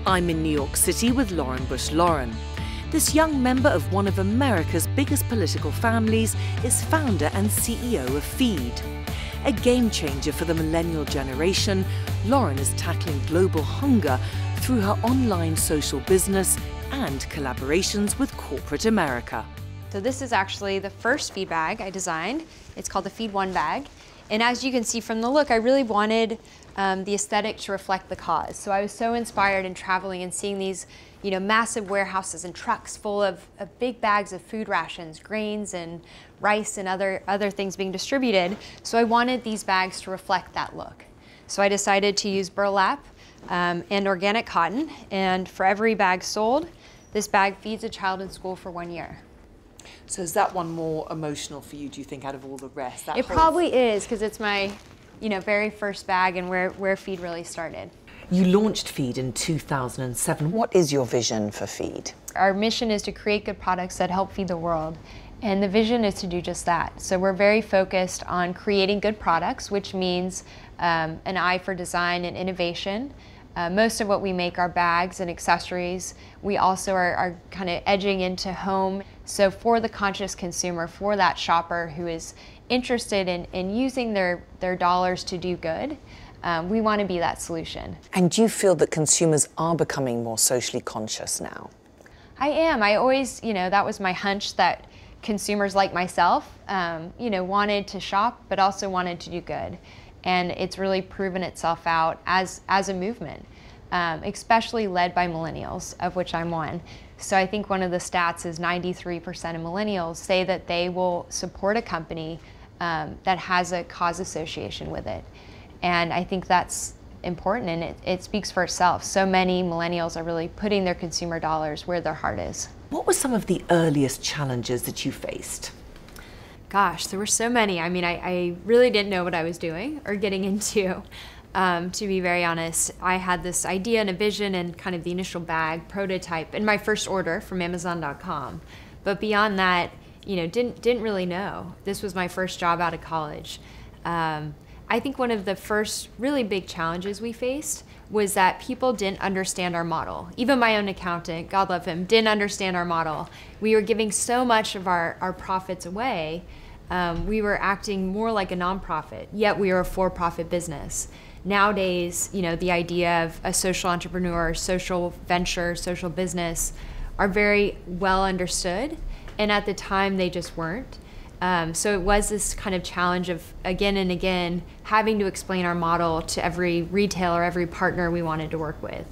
I'm in New York City with Lauren Bush-Lauren. This young member of one of America's biggest political families is founder and CEO of Feed. A game changer for the millennial generation, Lauren is tackling global hunger through her online social business and collaborations with corporate America. So this is actually the first feed bag I designed. It's called the Feed One bag. And as you can see from the look, I really wanted the aesthetic to reflect the cause. So I was so inspired in traveling and seeing these, massive warehouses and trucks full of big bags of food rations, grains and rice and other things being distributed. So I wanted these bags to reflect that look. So I decided to use burlap and organic cotton. And for every bag sold, this bag feeds a child in school for 1 year. So is that one more emotional for you, do you think, out of all the rest? It probably is, because it's my very first bag and where Feed really started. You launched Feed in 2007. What is your vision for Feed? Our mission is to create good products that help feed the world. And the vision is to do just that. So we're very focused on creating good products, which means an eye for design and innovation. Most of what we make are bags and accessories. We also are kind of edging into home. So for the conscious consumer, for that shopper who is interested in using their dollars to do good, we want to be that solution. And do you feel that consumers are becoming more socially conscious now? I am. I always, that was my hunch, that consumers like myself, wanted to shop, but also wanted to do good. And it's really proven itself out as a movement, especially led by millennials, of which I'm one. So I think one of the stats is 93% of millennials say that they will support a company that has a cause association with it. And I think that's important, and it speaks for itself. So many millennials are really putting their consumer dollars where their heart is. What were some of the earliest challenges that you faced? Gosh, there were so many. I mean, I really didn't know what I was doing or getting into, to be very honest. I had this idea and a vision and kind of the initial bag prototype in my first order from Amazon.com. But beyond that, didn't really know. This was my first job out of college. I think one of the first really big challenges we faced was that people didn't understand our model. Even my own accountant, God love him, didn't understand our model. We were giving so much of our profits away. We were acting more like a nonprofit, yet we were a for-profit business. Nowadays, the idea of a social entrepreneur, social venture, social business are very well understood, and at the time they just weren't. So it was this kind of challenge of, again and again, having to explain our model to every retailer, every partner we wanted to work with.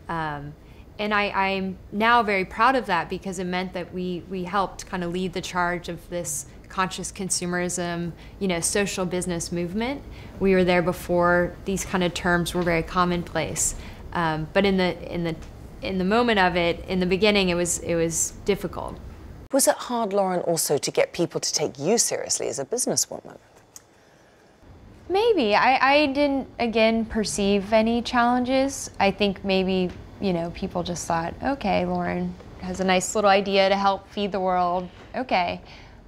And I'm now very proud of that, because it meant that we helped kind of lead the charge of this conscious consumerism, social business movement. We were there before these kind of terms were very commonplace. But in the moment of it, in the beginning, it was difficult. Was it hard, Lauren, also to get people to take you seriously as a businesswoman? Maybe. I didn't, again, perceive any challenges. I think maybe, people just thought, okay, Lauren has a nice little idea to help feed the world, okay.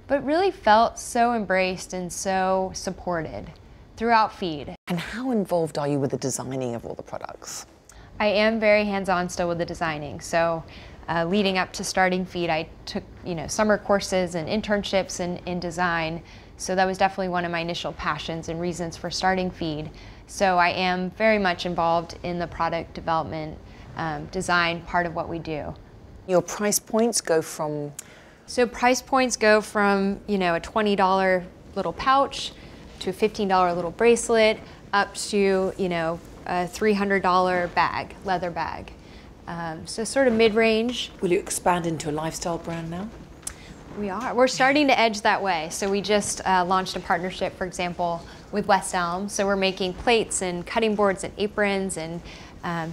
But really felt so embraced and so supported throughout Feed. And how involved are you with the designing of all the products? I am very hands-on still with the designing. So leading up to starting Feed, I took summer courses and internships in design. So that was definitely one of my initial passions and reasons for starting Feed. So I am very much involved in the product development, design part of what we do. Your price points go from? So price points go from a $20 little pouch to a $15 little bracelet up to a $300 bag, leather bag. So sort of mid-range. Will you expand into a lifestyle brand now? We are. We're starting to edge that way. So we just launched a partnership, for example, with West Elm. So we're making plates and cutting boards and aprons and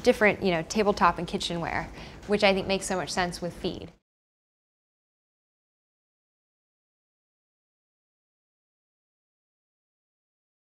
different tabletop and kitchenware, which I think makes so much sense with Feed.